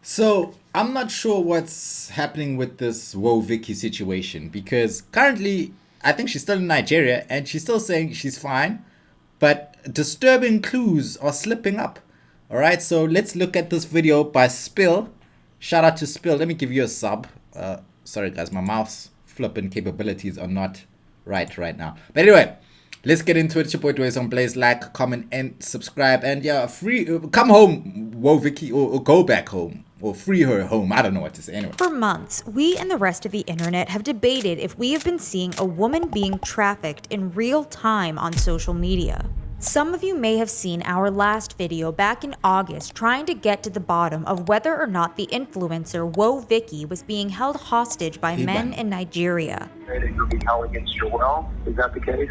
So I'm not sure what's happening with this WOAH Vicky situation because currently I think she's still in Nigeria and she's still saying she's fine, but disturbing clues are slipping up. All right, so let's look at this video by Spill. Shout out to Spill. Let me give you a sub. Sorry guys, my mouse flipping capabilities are not right now. But anyway, let's get into it. It's your boy Dwayne on Blaze. Like, comment, and subscribe. And yeah, come home, WOAH Vicky, or go back home. Or free her home. I don't know what to say anyway. For months, we and the rest of the internet have debated if we have been seeing a woman being trafficked in real time on social media. Some of you may have seen our last video back in August trying to get to the bottom of whether or not the influencer WOAH Vicky was being held hostage by men in Nigeria. You'll be held against your will. Is that the case?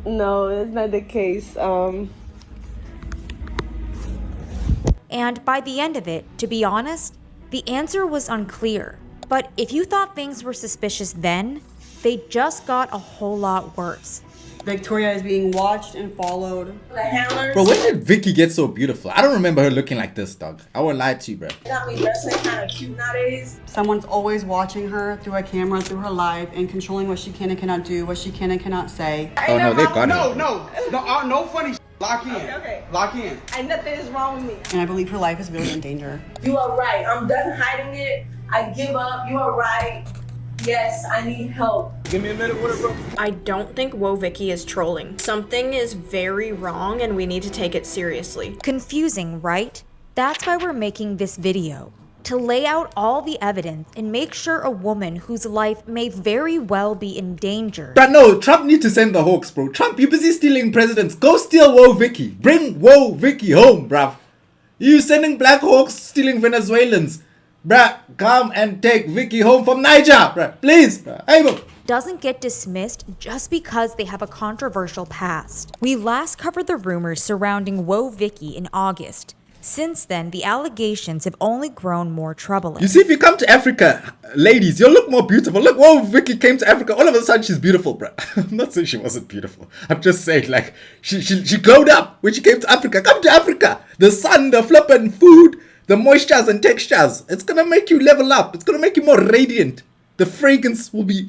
No, that's not the case. And by the end of it, to be honest, the answer was unclear. But if you thought things were suspicious then, they just got a whole lot worse. Victoria is being watched and followed. The handlers Bro, when did Vicky get so beautiful? I don't remember her looking like this, dog. I won't lie to you, bro. got me dressing kind of cute nowadays. Someone's always watching her through a camera, through her life, and controlling what she can and cannot do, what she can and cannot say. Oh no, they got her. No funny. Lock in. Okay. Lock in. And nothing is wrong with me. And I believe her life is really in danger. You are right. I'm done hiding it. I give up. You are right. Yes, I need help. Give me a minute with it, bro. I don't think WOAH Vicky is trolling. Something is very wrong and we need to take it seriously. Confusing, right? That's why we're making this video. To lay out all the evidence and make sure a woman whose life may very well be in danger. But no, Trump need to send the hawks, bro. Trump, you busy stealing presidents. Go steal WOAH Vicky. Bring WOAH Vicky home, bruv. You sending black hawks stealing Venezuelans. Bruh, come and take Vicky home from Niger, bruh. Please, bruh. Hey, bro. Doesn't get dismissed just because they have a controversial past. We last covered the rumors surrounding WOAH Vicky in August. Since then, the allegations have only grown more troubling. You see, if you come to Africa, ladies, you'll look more beautiful. Look, WOAH Vicky came to Africa. All of a sudden, she's beautiful, bruh. I'm not saying she wasn't beautiful. I'm just saying, like, she glowed up when she came to Africa. Come to Africa. The sun, the flippin' food, the moistures and textures. It's gonna make you level up. It's gonna make you more radiant. The fragrance will be,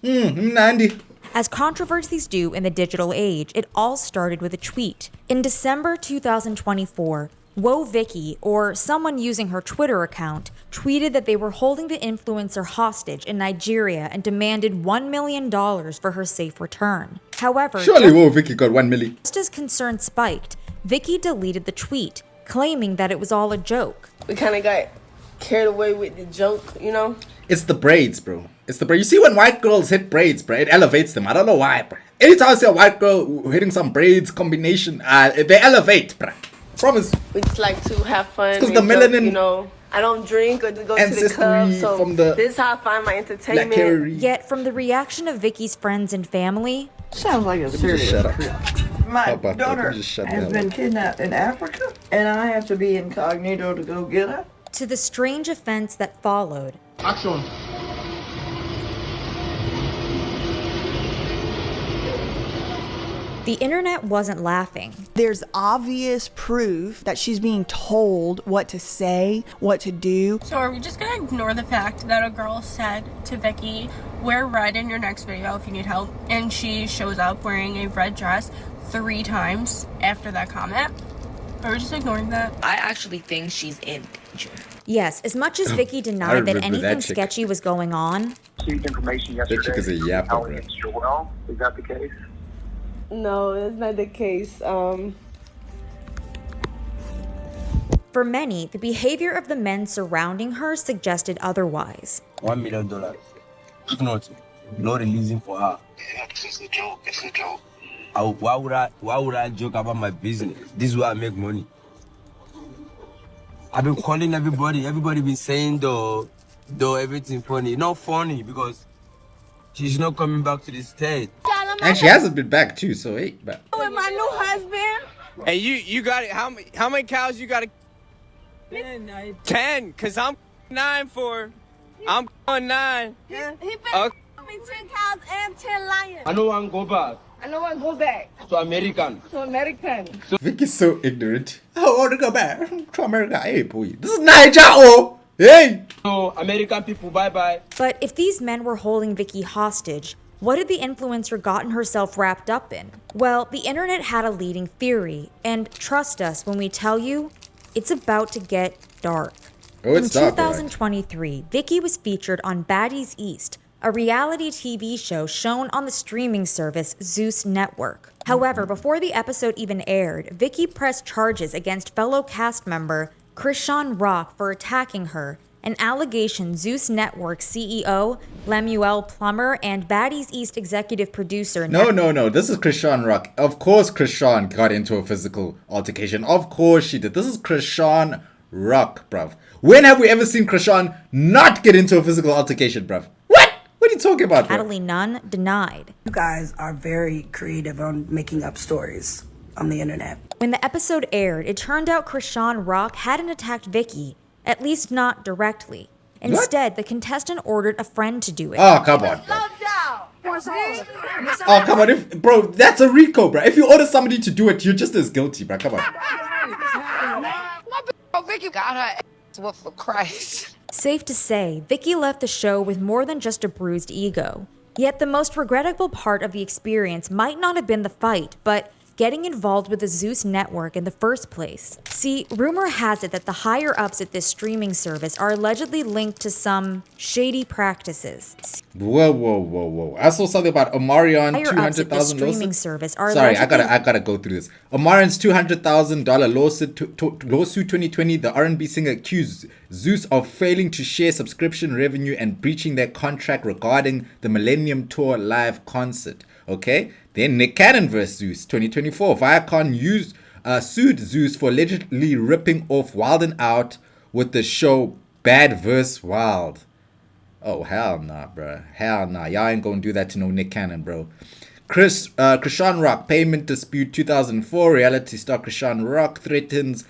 Nandi. As controversies do in the digital age, it all started with a tweet. In December 2024, WOAH Vicky, or someone using her Twitter account, tweeted that they were holding the influencer hostage in Nigeria and demanded $1 million for her safe return. However, Surely WOAH Vicky got 1 million. just as concern spiked, Vicky deleted the tweet, claiming that it was all a joke. We kind of got carried away with the joke, you know? It's the braids, bro. It's the braids. You see when white girls hit braids, bro, it elevates them. I don't know why, bro. Anytime I see a white girl hitting some braids combination, they elevate, bro. Promise. We just like to have fun. Because the and melanin, joke, you know, I don't drink or go to the ancestry club, so from the this is how I find my black entertainment. Carrie. Yet, from the reaction of Vicky's friends and family, Sounds like a Just serious shut up. trip. How My about that? daughter Just shut the has hell been up. kidnapped in Africa, and I have to be incognito to go get her. to the strange offense that followed, Action. the internet wasn't laughing. There's obvious proof that she's being told what to say, what to do. So are we just gonna ignore the fact that a girl said to Vicky, wear red in your next video if you need help, and she shows up wearing a red dress 3 times after that comment? Are we just ignoring that? I actually think she's in danger. Yes, as much as Vicky denied that remember anything that chick. sketchy was going on, Received information That yesterday. chick is a yapper, held bro. against your will. Is that the case? No, that's not the case. for many, the behavior of the men surrounding her suggested otherwise. $1 million. If not, no releasing for her. It's a joke. It's a joke. Why would I joke about my business? This is where I make money. I've been calling everybody. Everybody been saying though everything funny. Not funny because she's not coming back to the state. And she hasn't been back too, so hey, but With my new husband. Hey, you got it. How many cows you got? 10, cause I'm 9 for. I'm 9. He been Okay. me 10 cows and 10 lions. I know I'm go back. I know I go back To American. to American. Vicky's so ignorant. I want to go back to America. Hey, boy. This is Niger, oh! Hey! So American people, bye-bye. But if these men were holding Vicky hostage, what had the influencer gotten herself wrapped up in? Well, the internet had a leading theory, and trust us when we tell you, it's about to get dark. Oh, it's In dark, 2023, Vicky was featured on Baddies East, a reality TV show shown on the streaming service Zeus Network. However, before the episode even aired, Vicky pressed charges against fellow cast member Krishan Rock for attacking her, an allegation Zeus Network CEO Lemuel Plummer and Baddies East executive producer No. This is Krishan Rock. Of course Krishan got into a physical altercation. Of course she did. This is Krishan Rock, bruv. When have we ever seen Krishan not get into a physical altercation, bruv? What? What are you talking about, bruv? Natalie Nunn denied. You guys are very creative on making up stories on the internet. When the episode aired, it turned out Krishan Rock hadn't attacked Vicky, at least not directly. Instead, the contestant ordered a friend to do it. Oh, come on, bro. Oh, come on. Bro, that's a Rico, bro. If you order somebody to do it, you're just as guilty, bro. Come on. Vicky got her ass whooped for Christ. Safe to say, Vicky left the show with more than just a bruised ego. Yet the most regrettable part of the experience might not have been the fight, but getting involved with the Zeus Network in the first place. See, rumor has it that the higher-ups at this streaming service are allegedly linked to some shady practices. Whoa. I saw something about Omarion, Higher-ups at this $200,000 streaming lawsuit. service are Sorry, allegedly... I gotta go through this. Omarion's $200,000 lawsuit 2020. The R&B singer accused Zeus of failing to share subscription revenue and breaching their contract regarding the Millennium Tour live concert. Okay? Then Nick Cannon vs. Zeus 2024. Viacom sued Zeus for allegedly ripping off Wild 'N Out with the show Bad vs. Wild. Oh, hell nah, bro. Hell nah. Y'all ain't gonna do that to no Nick Cannon, bro. Krishan Rock, payment dispute 2004. Reality star Krishan Rock threatened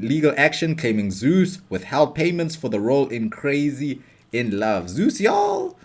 legal action claiming Zeus withheld payments for the role in Crazy in Love. Zeus, y'all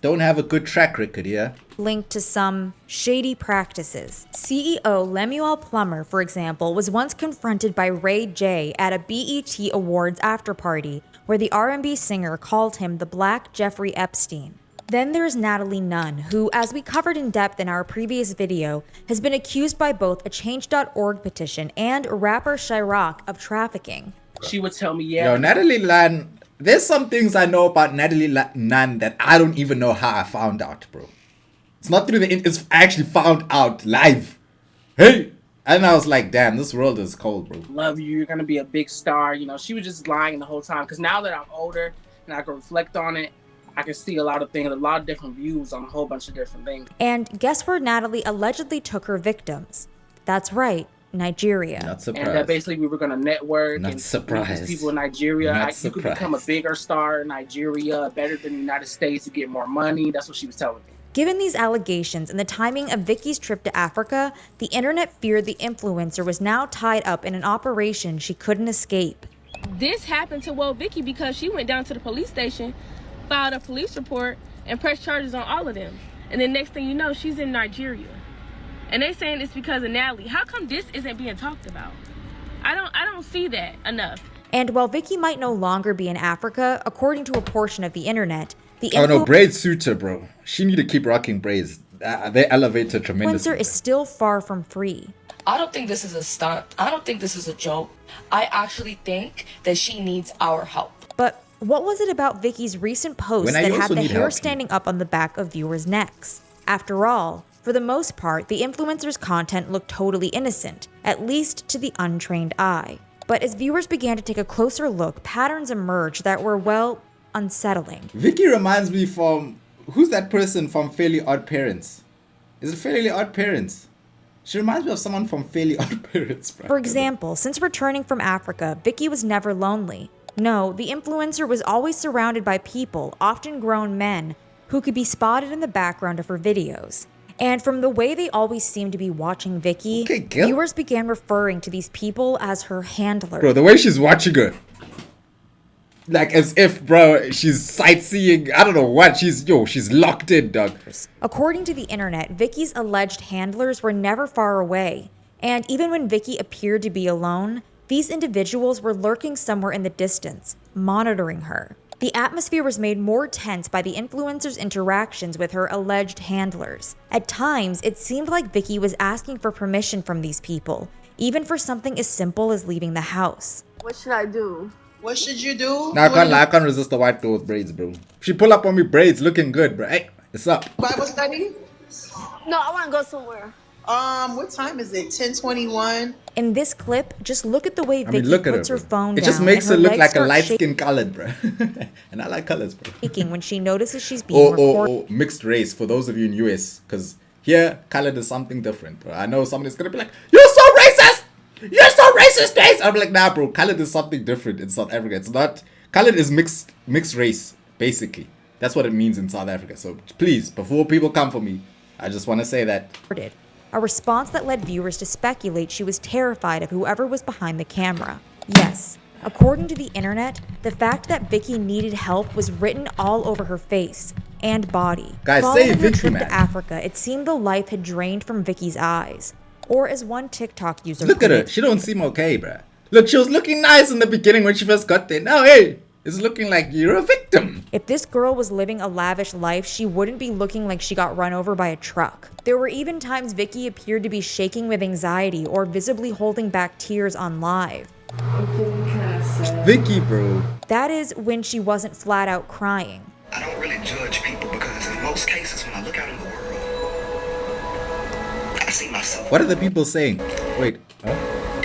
don't have a good track record here. Linked to some shady practices. CEO Lemuel Plummer, for example, was once confronted by Ray J at a BET Awards afterparty where the R&B singer called him the Black Jeffrey Epstein. Then there's Natalie Nunn, who, as we covered in depth in our previous video, has been accused by both a Change.org petition and rapper Chirac of trafficking. She would tell me, yeah. Yo, Natalie Nunn, there's some things I know about Natalie Nunn that I don't even know how I found out, bro. It's not through it's actually found out live. Hey! And I was like, damn, this world is cold, bro. Love you, you're gonna be a big star. You know, she was just lying the whole time. Because now that I'm older and I can reflect on it, I can see a lot of things, a lot of different views on a whole bunch of different things. And guess where Natalie allegedly took her victims? That's right, Nigeria. Not surprised. And that basically we were going to network. Not and surprised. Meet people in Nigeria. Not You could become a bigger star in Nigeria, better than the United States, to get more money. That's what she was telling me. Given these allegations and the timing of Vicky's trip to Africa, the internet feared the influencer was now tied up in an operation she couldn't escape. This happened to WOAH Vicky because she went down to the police station, filed a police report, and pressed charges on all of them. And then next thing you know, she's in Nigeria. And they saying it's because of Natalie. How come this isn't being talked about? I don't see that enough. And while Vicky might no longer be in Africa, according to a portion of the internet, the braids suit her, bro. She need to keep rocking braids. They elevate her tremendously. Influencer is still far from free. I don't think this is a stunt. I don't think this is a joke. I actually think that she needs our help. But what was it about Vicky's recent post that had the hair standing up on the back of viewers' necks? After all, for the most part, the influencer's content looked totally innocent, at least to the untrained eye. But as viewers began to take a closer look, patterns emerged that were, well, unsettling. Vicky reminds me from, who's that person from Fairly Odd Parents? Is it Fairly Odd Parents? She reminds me of someone from Fairly Odd Parents, bro. For example, since returning from Africa, Vicky was never lonely. No, the influencer was always surrounded by people, often grown men, who could be spotted in the background of her videos. And from the way they always seemed to be watching Vicky, viewers began referring to these people as her handlers. Bro, the way she's watching her. Like as if, bro, she's sightseeing. I don't know what. She's locked in, dog. According to the internet, Vicky's alleged handlers were never far away. And even when Vicky appeared to be alone, these individuals were lurking somewhere in the distance, monitoring her. The atmosphere was made more tense by the influencer's interactions with her alleged handlers. At times, it seemed like Vicky was asking for permission from these people, even for something as simple as leaving the house. What should I do? What should you do? Now I can't resist the white girl with braids, bro. She pull up on me, braids looking good, bro. Hey, what's up? Bible study? No, I want to go somewhere. What time is it? 10:21. In this clip, just look at the way Vicky look at puts her bro. phone It down. just makes her and look legs like a start light-skinned colored, bro. And I like colors, bro. shaking when she notices she's being recorded. Or mixed race for those of you in US, because here colored is something different, bro. I know somebody's gonna be like, "You're so racist! You're so racist, guys!" I'm like, nah, bro. Colored is something different in South Africa. It's not. Colored is mixed race, basically. That's what it means in South Africa. So please, before people come for me, I just want to say that. A response that led viewers to speculate she was terrified of whoever was behind the camera. Yes, according to the internet, the fact that Vicky needed help was written all over her face and body. Guys, Following say her Vicky, trip man. to Africa, it seemed the life had drained from Vicky's eyes. Or as one TikTok user Look at her. She don't seem okay, bruh. Look, she was looking nice in the beginning when she first got there. Now, hey, it's looking like you're a victim. If this girl was living a lavish life, she wouldn't be looking like she got run over by a truck. There were even times Vicky appeared to be shaking with anxiety or visibly holding back tears on live. Vicky, bro. That is when she wasn't flat out crying. I don't really judge people because in most cases when I look out in the world, I see myself. What are the people saying? Wait. Huh?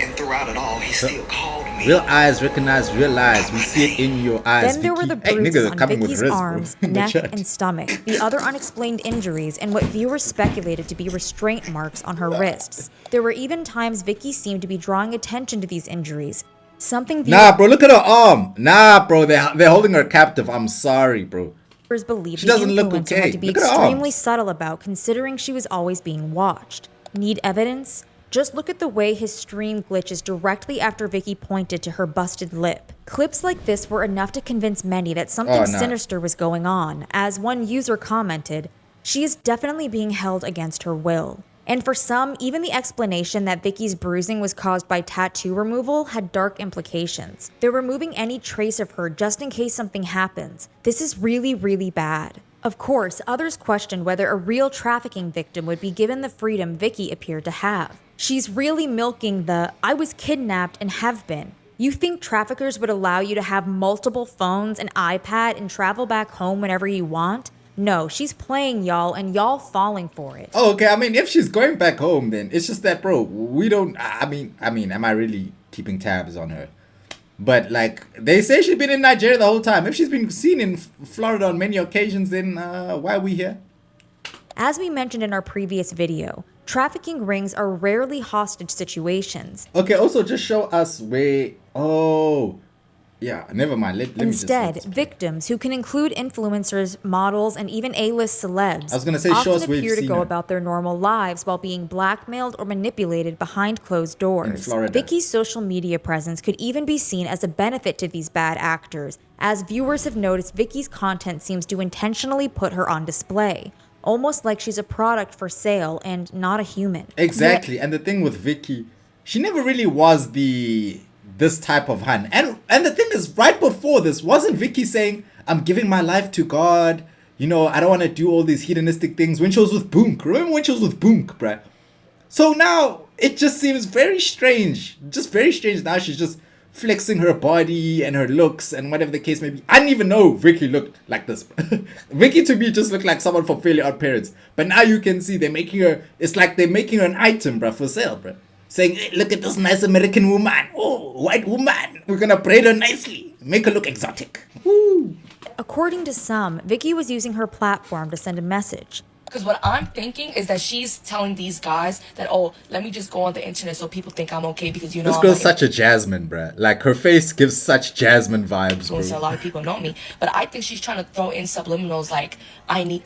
And throughout it all, he still called me. Real eyes recognize real eyes. We see it in your eyes. Then there were the Vicky. Hey, bruises niggas are on coming with Vicky's wrists, bro, arms, in the neck, chat. and stomach, the other unexplained injuries, and what viewers speculated to be restraint marks on her wrists. There were even times Vicky seemed to be drawing attention to these injuries. Something Nah, bro, look at her arm. Nah, bro, they're holding her captive. I'm sorry, bro. viewers believe She the doesn't look influencer okay. had to be Look at her arms. extremely subtle about, considering she was always being watched. Need evidence? Just look at the way his stream glitches directly after Vicky pointed to her busted lip. Clips like this were enough to convince many that something sinister was going on. As one user commented, "She is definitely being held against her will." And for some, even the explanation that Vicky's bruising was caused by tattoo removal had dark implications. They're removing any trace of her just in case something happens. This is really, really bad. Of course, others questioned whether a real trafficking victim would be given the freedom Vicky appeared to have. She's really milking the "I was kidnapped and have been." You think traffickers would allow you to have multiple phones, an iPad, and travel back home whenever you want? No, she's playing y'all and y'all falling for it. Oh, okay. I mean, if she's going back home, then it's just that, bro. We don't. I mean, am I really keeping tabs on her? But like they say, she's been in Nigeria the whole time. If she's been seen in Florida on many occasions, then why are we here? As we mentioned in our previous video, trafficking rings are rarely hostage situations. Okay. Also, just show us where. Oh. Yeah, never mind. Let me Instead, victims, who can include influencers, models, and even A-list celebs, I was gonna say, show us often where appear you've to seen go her. about their normal lives while being blackmailed or manipulated behind closed doors. In Florida. Vicky's social media presence could even be seen as a benefit to these bad actors, as viewers have noticed Vicky's content seems to intentionally put her on display, almost like she's a product for sale and not a human. Exactly. And the thing with Vicky, she never really was this type of hun. And the thing is, right before this, wasn't Vicky saying, "I'm giving my life to God, you know, I don't want to do all these hedonistic things," when she was with Boonk? Remember when she was with Boonk, bruh? So now it just seems very strange. Just very strange. Now she's just flexing her body and her looks and whatever the case may be. I didn't even know Vicky looked like this. Vicky to me just looked like someone from Fairly Odd Parents. But now you can see they're making her, it's like they're making her an item, bruh, for sale, bruh. Saying, "Hey, look at this nice American woman. Oh, white woman. We're gonna braid her nicely. Make her look exotic." Woo. According to some, Vicky was using her platform to send a message. Because what I'm thinking is that she's telling these guys that, oh, let me just go on the internet so people think I'm okay because, you know, This I'm girl's like, such a Jasmine, bruh. Like, her face gives such Jasmine vibes, influencer, a bro. lot of people know me. But I think she's trying to throw in subliminals like, I need...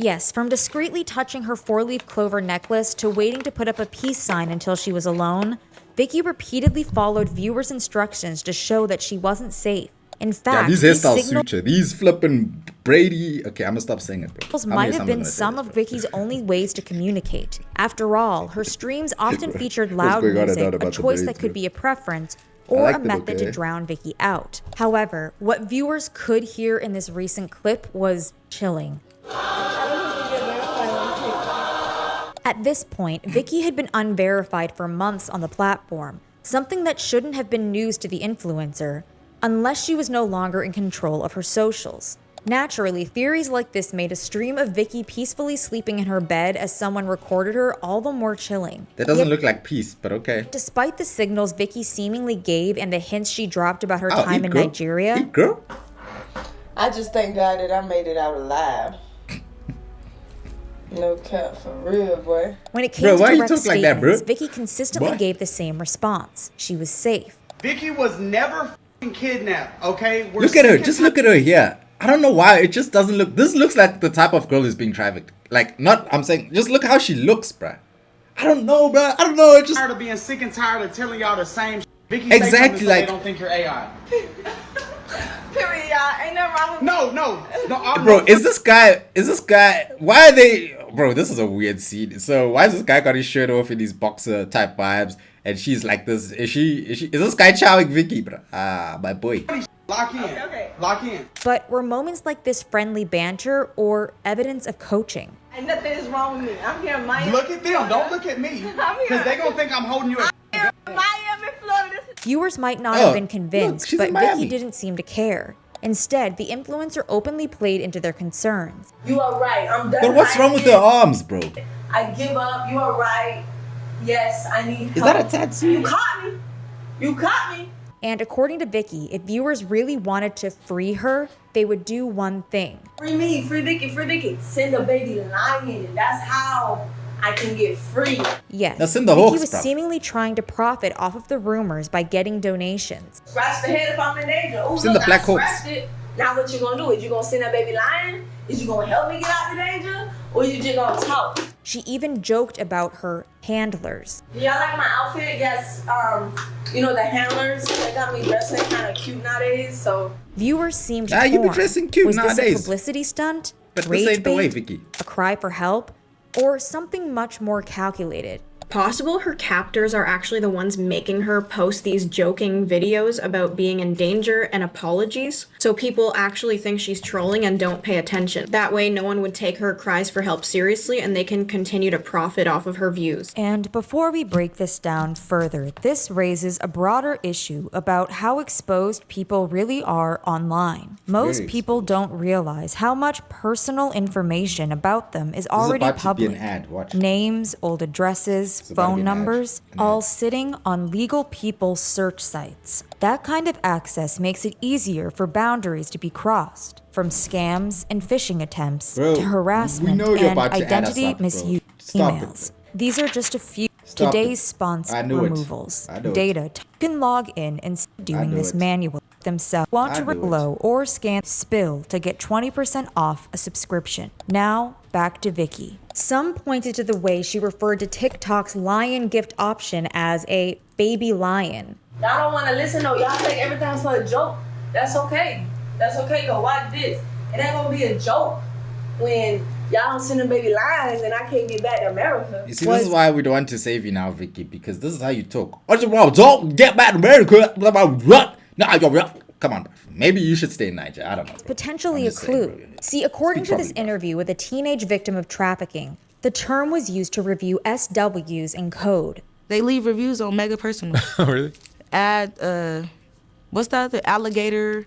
Yes, from discreetly touching her four-leaf clover necklace to waiting to put up a peace sign until she was alone, Vicky repeatedly followed viewers' instructions to show that she wasn't safe. In Yeah, fact, these these hairstyles signals suit you. These flipping Brady. Okay, I'm gonna stop saying it, bro. How many might times have am I been gonna say some this, of bro? Vicky's only ways to communicate. After all, her streams often featured What's loud going on and music, on a about the choice that braids, could bro? be a preference I or like a them, method to okay? drown Vicky out. However, what viewers could hear in this recent clip was chilling. At this point, Vicky had been unverified for months on the platform, something that shouldn't have been news to the influencer, unless she was no longer in control of her socials. Naturally, theories like this made a stream of Vicky peacefully sleeping in her bed as someone recorded her all the more chilling. That doesn't Yet, look like peace, but okay. despite the signals Vicky seemingly gave and the hints she dropped about her Oh, time eat, in girl. Nigeria, Eat, girl. I just thank God that I made it out alive. No cap, for real, boy. when it came Bro, to why you direct talk like that, statements, bro? Vicky consistently Boy. gave the same response. She was safe. Vicky was never f***ing kidnapped, okay? Look at her. Just look at her here. I don't know why. It just doesn't look. This looks like the type of girl who's being trafficked. Like, not. I'm saying, just look how she looks, bruh. I don't know, bruh. I don't know. It just. Tired of being sick and tired of telling y'all the same shit. Vicky Exactly, say something so like- they don't think you're AI. Period, y'all. Ain't nothing wrong with No. I'm Bro, is this guy, why are they, bro, this is a weird scene. So why is this guy got his shirt off in these boxer type vibes and she's like this, is this guy chowing Vicky, bro? Ah, my boy. Lock in. Okay. Lock in. But were moments like this friendly banter or evidence of coaching? And nothing is wrong with me. I'm here in Miami. Look at them. Don't look at me. Because they going to think I'm holding you. Miami, Florida. Viewers might not Oh, have been convinced, look, she's but in Vicky Miami. didn't seem to care. Instead, the influencer openly played into their concerns. You are right. I'm done. But what's wrong with her arms, bro? I give up. You are right. Yes, I need help. Is that a tattoo? You caught me. You caught me. And according to Vicky, if viewers really wanted to free her, they would do one thing. Free me. Free Vicky. Free Vicky. Send a baby lion. That's how I can get free. Yes, Now send the Vicky Hawks, was bro. seemingly trying to profit off of the rumors by getting donations. Scratch the head if I'm in danger. Oh, Send look, the Black I Hawks. scratched it. Now what you gonna do? Is you gonna send that baby lion? Is you gonna help me get out the danger? Or you just gonna talk? She even joked about her handlers. Do y'all like my outfit? Yes. You know the handlers, they got me dressing kind of cute nowadays. So Viewers seemed Ah, torn. you be dressing cute Was this a nowadays. publicity stunt? But this Rage ain't the way, bait? Vicky. A cry for help? Or something much more calculated? Possible her captors are actually the ones making her post these joking videos about being in danger and apologies, so people actually think she's trolling and don't pay attention. That way no one would take her cries for help seriously and they can continue to profit off of her views. And before we break this down further, this raises a broader issue about how exposed people really are online. Most Very people don't realize how much personal information about them is This is already about to be public. an ad, watch. Names, old addresses, It's about to be phone an ad. numbers, An all ad. sitting on legal people's search sites. That kind of access makes it easier for boundaries to be crossed, from scams and phishing attempts Bro, to harassment we know you're and about to add us identity up, bro. misuse Stop it, emails. These are just a few Stop today's it. sponsor I knew it. removals. I knew it. Data can log in and doing knew this it. manually themselves. Want I to knew it. reload or scan spill to get 20% off a subscription. Now back to Vicky. Some pointed to the way she referred to TikTok's lion gift option as a baby lion. y'all don't want to listen though. Y'all take everything for a joke. That's okay. That's okay. Go watch this. It ain't gonna be a joke when y'all don't send them baby lions and I can't get back to America. You see, this is why we don't want to save you now, Vicky, because this is how you talk. What's wrong? Don't get back to America. Come on, bro. Maybe you should stay in Niger. I don't know. Potentially I'm a just clue. saying, bro. See, according to Speak this properly, bro. interview with a teenage victim of trafficking, the term was used to review SWs in code. They leave reviews on Mega Personal. Oh, really? Add, what's that? The alligator,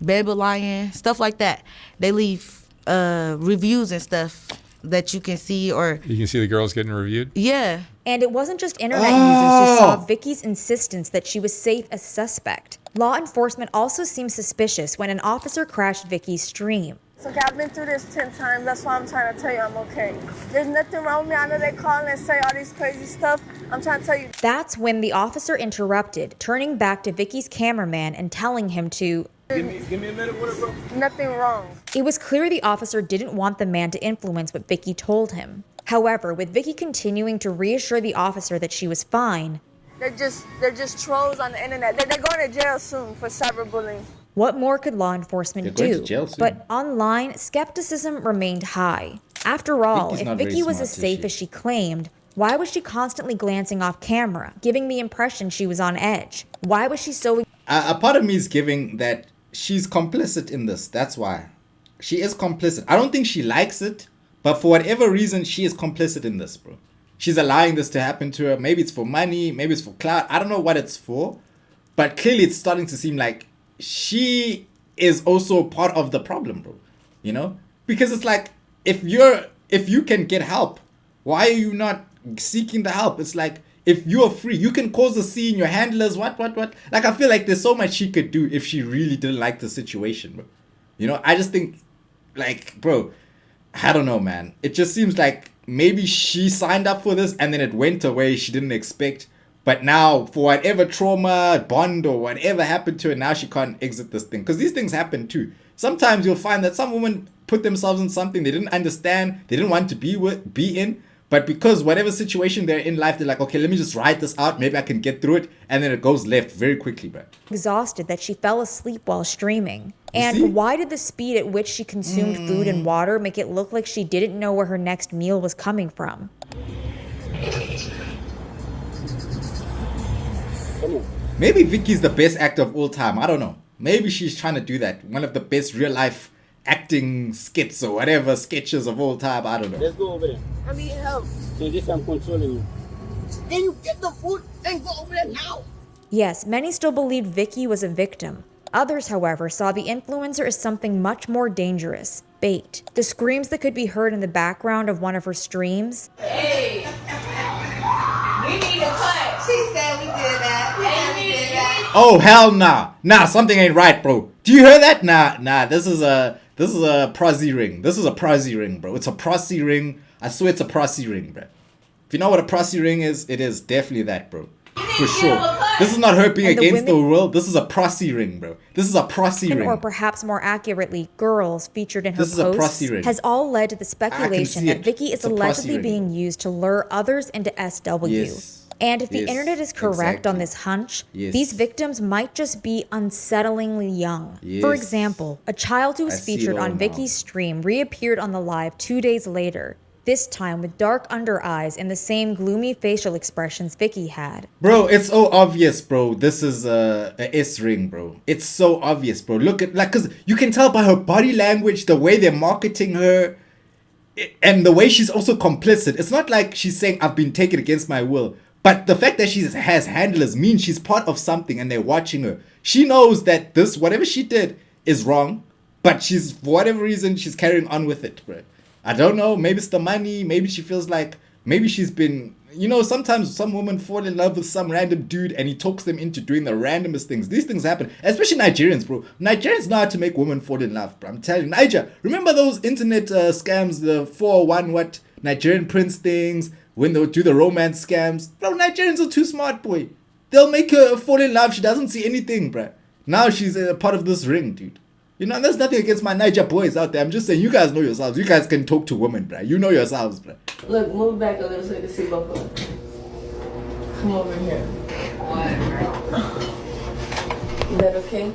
baby lion, stuff like that. They leave reviews and stuff that you can see or. You can see the girls getting reviewed? Yeah. And it wasn't just internet users who saw Vicky's insistence that she was safe as suspect. Law enforcement also seemed suspicious when an officer crashed Vicky's stream. It's okay, I've been through this 10 times. That's why I'm trying to tell you I'm okay. There's nothing wrong with me. I know they call and say all these crazy stuff. I'm trying to tell you. That's when the officer interrupted, turning back to Vicky's cameraman and telling him to Give me a minute with it, bro. Nothing wrong. It was clear the officer didn't want the man to influence what Vicky told him. However, with Vicky continuing to reassure the officer that she was fine, They're just trolls on the internet. They're going to jail soon for cyberbullying. What more could law enforcement They're going do? to jail soon. But online, skepticism remained high. After all, Vicky's if not very Vicky was smart, as is safe she? as she claimed, why was she constantly glancing off camera, giving the impression she was on edge? Why was she so... A part of me is giving that she's complicit in this. That's why. She is complicit. I don't think she likes it, but for whatever reason, she is complicit in this, bro. She's allowing this to happen to her. Maybe it's for money, maybe it's for clout. I don't know what it's for, but clearly it's starting to seem like she is also part of the problem, bro. You know? Because it's like, if you can get help, why are you not seeking the help? It's like, if you're free, you can cause a scene, your handlers, what. Like, I feel like there's so much she could do if she really didn't like the situation, bro. You know, I just think, like, bro, I don't know, man. It just seems like maybe she signed up for this and then it went away she didn't expect. But now, for whatever trauma, bond, or whatever happened to her, now she can't exit this thing. Because these things happen too. Sometimes you'll find that some women put themselves in something they didn't understand, they didn't want to be in. But because whatever situation they're in life, they're like, okay, let me just ride this out. Maybe I can get through it. And then it goes left very quickly, bro. exhausted that she fell asleep while streaming? See? And why did the speed at which she consumed food and water make it look like she didn't know where her next meal was coming from? Maybe Vicky's the best actor of all time. I don't know. Maybe she's trying to do that. One of the best real life acting skits or whatever sketches of all time. I don't know. Let's go over there. I need help. So this I'm controlling you. Can you get the food and go over there now? Yes, many still believed Vicky was a victim. Others, however, saw the influencer as something much more dangerous, bait. The screams that could be heard in the background of one of her streams. Hey, we need a cut. She said we did that. Oh, hell nah. Nah, something ain't right, bro. Do you hear that? Nah, this is a prosy ring. This is a prosy ring, bro. It's a prosy ring. I swear it's a prosy ring, bro. If you know what a prosy ring is, it is definitely that, bro. For sure. This is not her being And the against the women- world. This is a prosy ring, bro. This is a prosy ring. Or perhaps more accurately, girls featured in her This is a posts, prosy ring. has all led to the speculation see that it. Vicky is It's a prosy allegedly ring. being used to lure others into SW. Yes. And if the Yes, internet is correct on exactly. this hunch, Yes. these victims might just be unsettlingly young. For Yes. example, a child who was I see it featured all on now. Vicky's stream reappeared on the live 2 days later, this time with dark under eyes and the same gloomy facial expressions Vicky had. Bro, it's so obvious, bro. This is a S ring, bro. It's so obvious, bro. Look at, like, cause you can tell by her body language, the way they're marketing her, and the way she's also complicit. It's not like she's saying, I've been taken against my will. But the fact that she has handlers means she's part of something and they're watching her. She knows that this, whatever she did, is wrong. But she's, for whatever reason, she's carrying on with it, bro. I don't know. Maybe it's the money. Maybe she feels like, maybe she's been, you know, sometimes some women fall in love with some random dude and he talks them into doing the randomest things. These things happen, especially Nigerians, bro. Nigerians know how to make women fall in love, bro. I'm telling you. Niger, remember those internet scams, the 401 what, Nigerian prince things, when they would do the romance scams? Bro, Nigerians are too smart, boy. They'll make her fall in love. She doesn't see anything, bro. Now she's a part of this ring, dude. You know, there's nothing against my Niger boys out there. I'm just saying, you guys know yourselves. You guys can talk to women, bro. You know yourselves, bro. Look, move back a little so you can see both of them. Come over here. Is that okay?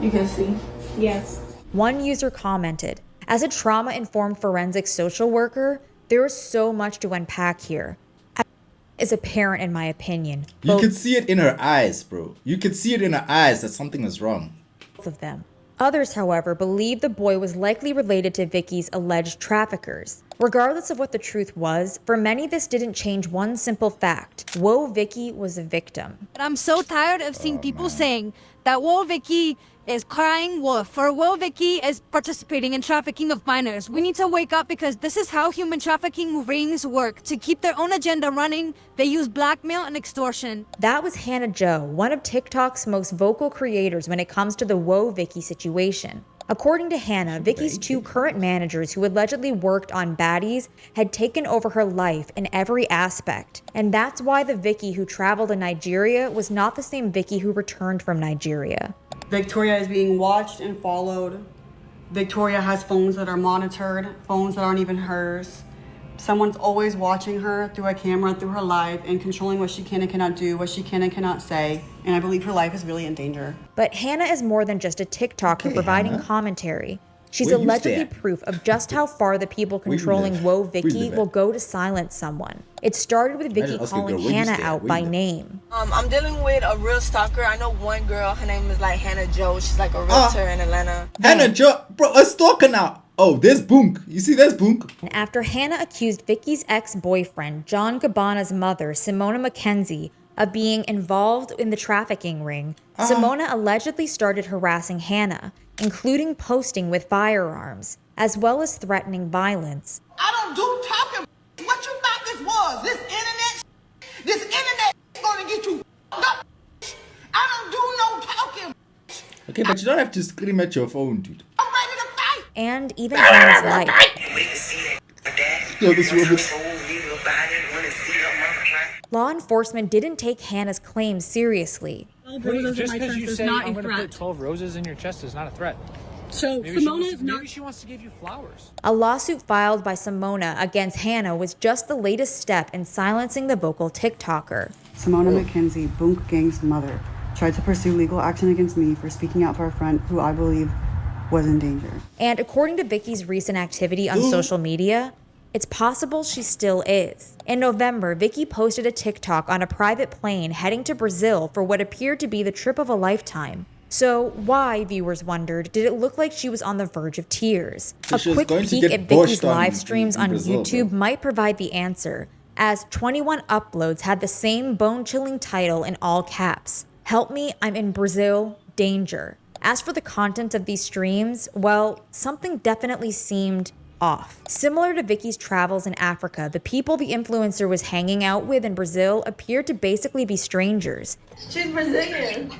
You can see? Yes. One user commented, as a trauma-informed forensic social worker, there is so much to unpack here. Is apparent in my opinion. You could see it in her eyes, bro. You could see it in her eyes that something is wrong. Both of them. Others, however, believe the boy was likely related to Vicky's alleged traffickers. Regardless of what the truth was, for many this didn't change one simple fact. WOAH Vicky was a victim. But I'm so tired of seeing people saying that WOAH Vicky is crying wolf or WOAH Vicky is participating in trafficking of minors. We need to wake up because this is how human trafficking rings work. To keep their own agenda running, they use blackmail and extortion. That was Hannah Jo, one of TikTok's most vocal creators when it comes to the WOAH Vicky situation. According to Hannah, Vicky's two current managers who allegedly worked on baddies had taken over her life in every aspect. And that's why the Vicky who traveled to Nigeria was not the same Vicky who returned from Nigeria. Victoria is being watched and followed. Victoria has phones that are monitored, phones that aren't even hers. Someone's always watching her through a camera, through her life, and controlling what she can and cannot do, what she can and cannot say. And I believe her life is really in danger. But Hannah is more than just a TikToker providing commentary. She's Where you allegedly stand? proof of just how far the people Where you controlling live? WOAH Where you Vicky live at? will go to silence someone. It started with Vicky ask a calling girl, where you Hannah stand? out Where by you live? name. I'm dealing with a real stalker. I know one girl, her name is like Hannah Joe. She's like a realtor in Atlanta. Hannah Joe, bro, a stalker now. Oh, there's Boonk. You see, there's Boonk. And after Hannah accused Vicky's ex-boyfriend, John Gabbana's mother, Simona McKenzie, of being involved in the trafficking ring, Simona allegedly started harassing Hannah, including posting with firearms, as well as threatening violence. I don't do talking. What you thought this was? This internet gonna get you up. I don't do no talking. Okay, but you don't have to scream at your phone, dude. I'm ready to fight. And even Hannah's life. Yo, this woman. Law enforcement didn't take Hannah's claims seriously. Just because you say I'm going to put 12 roses in your chest is not a threat. So Maybe Simona she wants to give you flowers. A lawsuit filed by Simona against Hannah was just the latest step in silencing the vocal TikToker. Simona McKenzie, Boonk Gang's mother, tried to pursue legal action against me for speaking out for a friend who I believe was in danger. And according to Vicky's recent activity on social media, it's possible she still is. In November, Vicky posted a TikTok on a private plane heading to Brazil for what appeared to be the trip of a lifetime. So why, viewers wondered, did it look like she was on the verge of tears? So A she was quick going to peek get at Vicky's bushed on live streams in on Brazil, YouTube bro. might provide the answer, as 21 uploads had the same bone-chilling title in all caps: "Help me, I'm in Brazil, danger." As for the content of these streams, well, something definitely seemed off. Similar to Vicky's travels in Africa, the people the influencer was hanging out with in Brazil appeared to basically be strangers. She's Brazilian.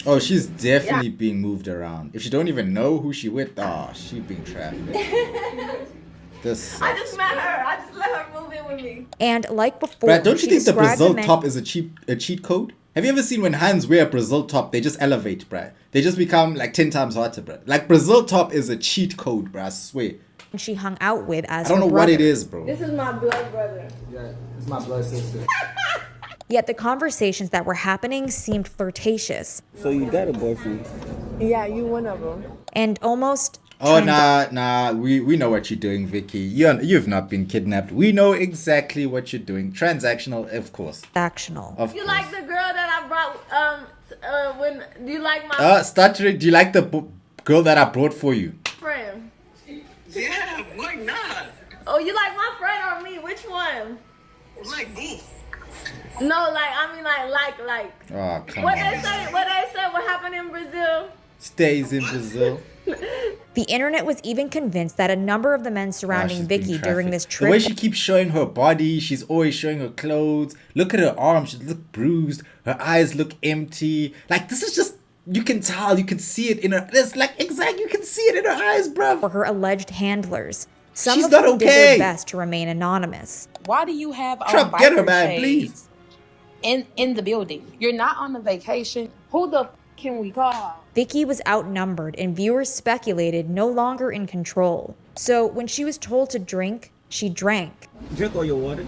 Oh, she's definitely being moved around. If she don't even know who she with, she being trafficked. This I just met her. I just let her move in with me. And like before, Brad, don't you she think the described Brazil men- top is a cheat code? Have you ever seen when hands wear a Brazil top, they just elevate, bruh? They just become like 10 times hotter, bruh. Like Brazil top is a cheat code, bruh, I swear. she hung out with as I don't her know what it brother. is, bro. This is my blood brother. Yeah, it's my blood sister. Yet the conversations that were happening seemed flirtatious So you got a boyfriend? Yeah, you one of them. and almost Oh, nah, we know what you're doing, Vicky. You've not been kidnapped. We know exactly what you're doing. Transactional, of course. transactional. Of You course. like the girl that I brought? When do you like my Stuttering, do you like the girl that I brought for you? friend? Yeah, why not? Oh, you like my friend or me? Which one? Like both. No, like I mean like. Oh, come What on. they say? What they say? What happened in Brazil? Stays in Brazil. The internet was even convinced that a number of the men surrounding She's being Vicky during this trafficked. The way trip she keeps showing her body, she's always showing her clothes. Look at her arms, she look bruised. Her eyes look empty. Like, this is just, you can tell, you can see it in her, it's like, exactly, you can see it in her eyes, bruv. for her alleged handlers. Some She's of them not did okay. their best to remain anonymous. Why do you have Trump, get her, man, shades in the building? You're not on a vacation. Who the can we call? Vicky was outnumbered and viewers speculated no longer in control. So when she was told to drink, she drank. Drink all your water.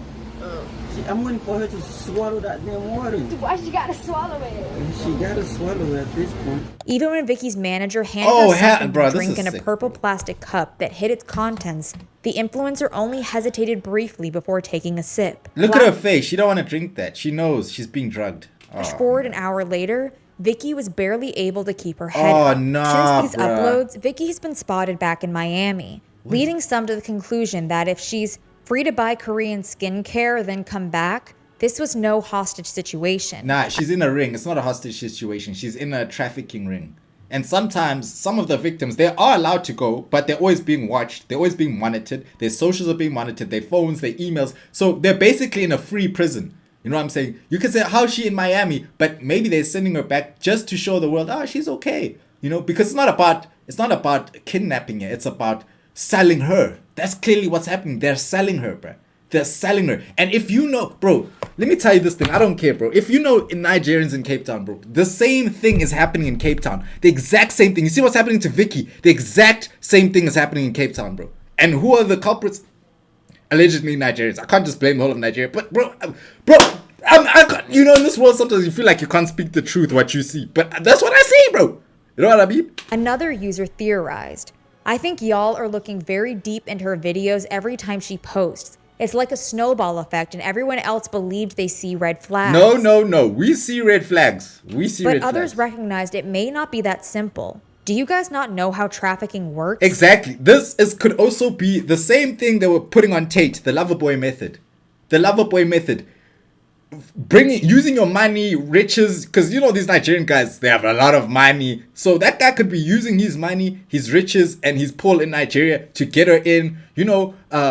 I'm waiting for her to swallow that damn water. Why she gotta swallow it? She gotta swallow it at this point. Even when Vicky's manager handed Oh, her something bro, to this drink is in a sick. purple plastic cup that hid its contents, the influencer only hesitated briefly before taking a sip. Look at her face, she don't want to drink that. She knows she's being drugged. Flash Oh. forward an hour later, Vicky was barely able to keep her head Oh, up. nah, Since these bruh. uploads, Vicky has been spotted back in Miami, leading some to the conclusion that if she's free to buy Korean skincare, then come back, this was no hostage situation. Nah, she's in a ring. It's not a hostage situation. She's in a trafficking ring. And sometimes some of the victims, they are allowed to go, but they're always being watched. They're always being monitored. Their socials are being monitored, their phones, their emails. So they're basically in a free prison. You know what I'm saying? You can say, how's she in Miami? But maybe they're sending her back just to show the world, she's okay. You know, because it's not about kidnapping her. It's about selling her. That's clearly what's happening. They're selling her, bro. They're selling her. And if you know, bro, let me tell you this thing. I don't care, bro. If you know in Nigerians in Cape Town, bro, the same thing is happening in Cape Town. The exact same thing. You see what's happening to Vicky? The exact same thing is happening in Cape Town, bro. And who are the culprits? allegedly Nigerians. I can't just blame the whole of Nigeria. But I can't, in this world sometimes you feel like you can't speak the truth, what you see. But that's what I see, bro. You know what I mean? Another user theorized, I think y'all are looking very deep into her videos every time she posts. It's like a snowball effect and everyone else believed they see red flags. No. We see red flags. But others recognized it may not be that simple. Do you guys not know how trafficking works? Exactly. Could also be the same thing they were putting on Tate, the lover boy method. The lover boy method. Using your money, riches, because these Nigerian guys, they have a lot of money. So that guy could be using his money, his riches, and his pull in Nigeria to get her in,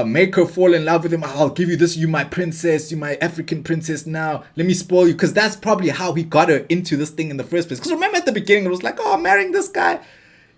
make her fall in love with him. I'll give you this, you my princess, you my African princess now. Let me spoil you. Because that's probably how he got her into this thing in the first place. Because remember at the beginning, it was like, oh, I'm marrying this guy.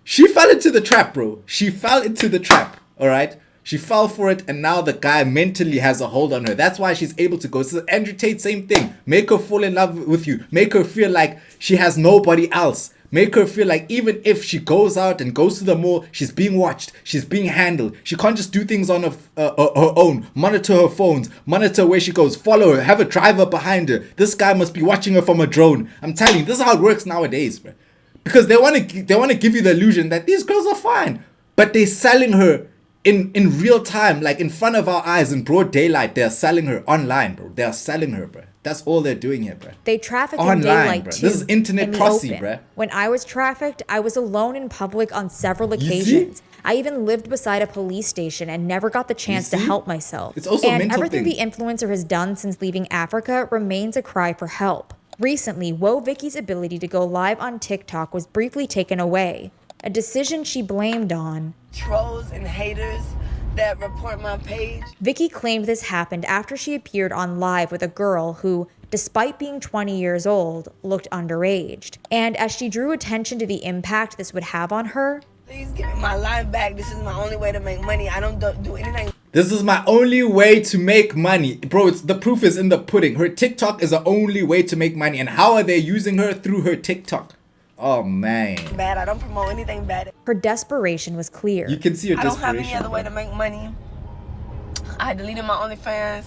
She fell into the trap, bro. She fell into the trap, all right? She fell for it, and now the guy mentally has a hold on her. That's why she's able to go. So Andrew Tate, same thing. Make her fall in love with you. Make her feel like she has nobody else. Make her feel like even if she goes out and goes to the mall, she's being watched. She's being handled. She can't just do things on her own. Monitor her phones. Monitor where she goes. Follow her. Have a driver behind her. This guy must be watching her from a drone. I'm telling you, this is how it works nowadays, bro. Because they want to give you the illusion that these girls are fine. But they're selling her in real time, like in front of our eyes in broad daylight. They're selling her online, bro. They're selling her, bro. That's all they're doing here, bro. They traffic online, in daylight bro. too. This is internet posse, bro. When I was trafficked, I was alone in public on several occasions. I even lived beside a police station and never got the chance to help myself. It's also a mental everything thing. the influencer has done since leaving Africa remains a cry for help. Recently, WOAH VICKY's ability to go live on TikTok was briefly taken away, a decision she blamed on trolls and haters that report my page. Vicky claimed this happened after she appeared on live with a girl who, despite being 20 years old, looked underaged. And as she drew attention to the impact this would have on her, Please give me my life back. This is my only way to make money. I don't do anything. This is my only way to make money. Bro, the proof is in the pudding. Her TikTok is the only way to make money. And how are they using her? Through her TikTok. Oh, man. Bad. I don't promote anything bad. Her desperation was clear. You can see her desperation. I don't have any other way to make money. I deleted my OnlyFans.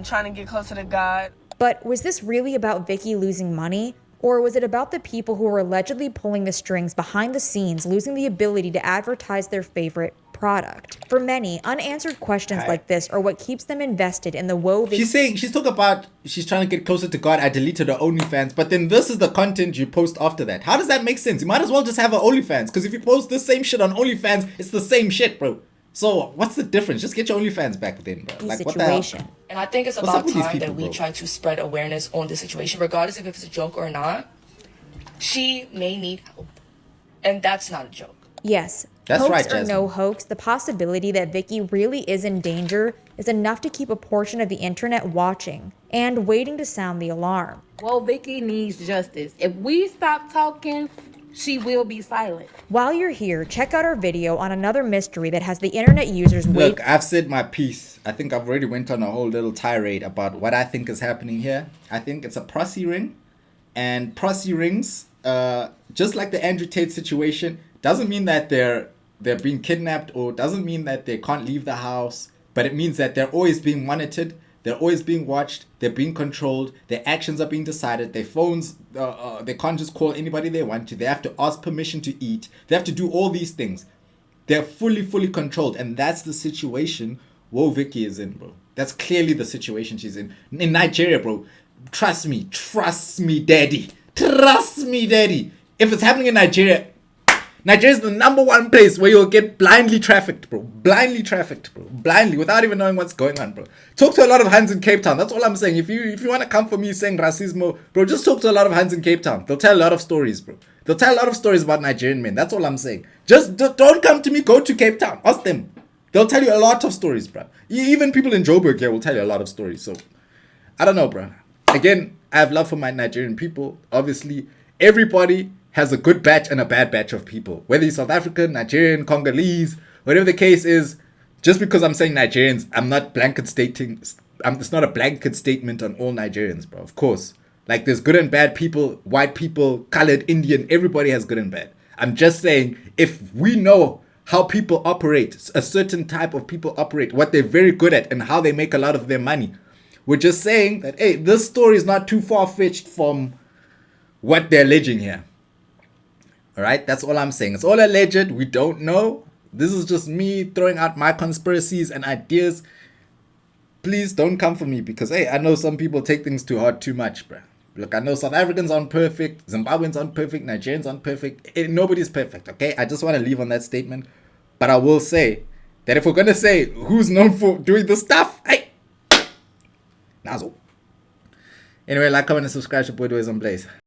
Trying to get closer to God. But was this really about Vicky losing money? Or was it about the people who were allegedly pulling the strings behind the scenes, losing the ability to advertise their favorite product? For many, unanswered questions like this are what keeps them invested in the WOAH VICKY. She's talking about she's trying to get closer to God. I deleted her OnlyFans, but then this is the content you post after that. How does that make sense? You might as well just have her OnlyFans, because if you post the same shit on OnlyFans, it's the same shit, bro. So what's the difference? Just get your OnlyFans back then, bro. Like, what the hell? And I think it's about time that we try to spread awareness on the situation, regardless if it's a joke or not. She may need help, and that's not a joke. Yes, that's hoax right, or Jasmine. no hoax, the possibility that Vicky really is in danger is enough to keep a portion of the internet watching and waiting to sound the alarm. Well, Vicky needs justice. If we stop talking, she will be silent. While you're here, check out our video on another mystery that has the internet users wait. Look, I've said my piece. I think I've already went on a whole little tirade about what I think is happening here. I think it's a proxy ring, and proxy rings, just like the Andrew Tate situation, doesn't mean that they're being kidnapped or doesn't mean that they can't leave the house, but it means that they're always being monitored. They're always being watched. They're being controlled. Their actions are being decided. Their phones, they can't just call anybody they want to. They have to ask permission to eat. They have to do all these things. They're fully controlled. And that's the situation WOAH VICKY is in, bro. That's clearly the situation she's in. In Nigeria, bro. Trust me, daddy. Trust me, daddy. If it's happening in Nigeria, Nigeria is the #1 place where you'll get blindly trafficked, bro. Blindly, without even knowing what's going on, bro. Talk to a lot of hands in Cape Town. That's all I'm saying. If you want to come for me saying racismo, bro, just talk to a lot of hands in Cape Town. They'll tell a lot of stories, bro. They'll tell a lot of stories about Nigerian men. That's all I'm saying. Just don't come to me. Go to Cape Town. Ask them. They'll tell you a lot of stories, bro. Even people in Joburg here will tell you a lot of stories. So, I don't know, bro. Again, I have love for my Nigerian people. Obviously, everybody has a good batch and a bad batch of people. Whether you're South African, Nigerian, Congolese, whatever the case is, just because I'm saying Nigerians, I'm not blanket stating, it's not a blanket statement on all Nigerians, bro. Of course. Like, there's good and bad people, white people, colored, Indian, everybody has good and bad. I'm just saying, if we know how people operate, a certain type of people operate, what they're very good at, and how they make a lot of their money. We're just saying that, hey, this story is not too far-fetched from what they're alleging here. All right, that's all I'm saying. It's all alleged. We don't know. This is just me throwing out my conspiracies and ideas. Please don't come for me because, hey, I know some people take things too hard, too much, bro. Look, I know South Africans aren't perfect, Zimbabweans aren't perfect, Nigerians aren't perfect. Nobody's perfect, okay? I just want to leave on that statement. But I will say that if we're going to say who's known for doing this stuff, hey, Nazo. Anyway, like, comment, and subscribe to Boy Doys on Blaze.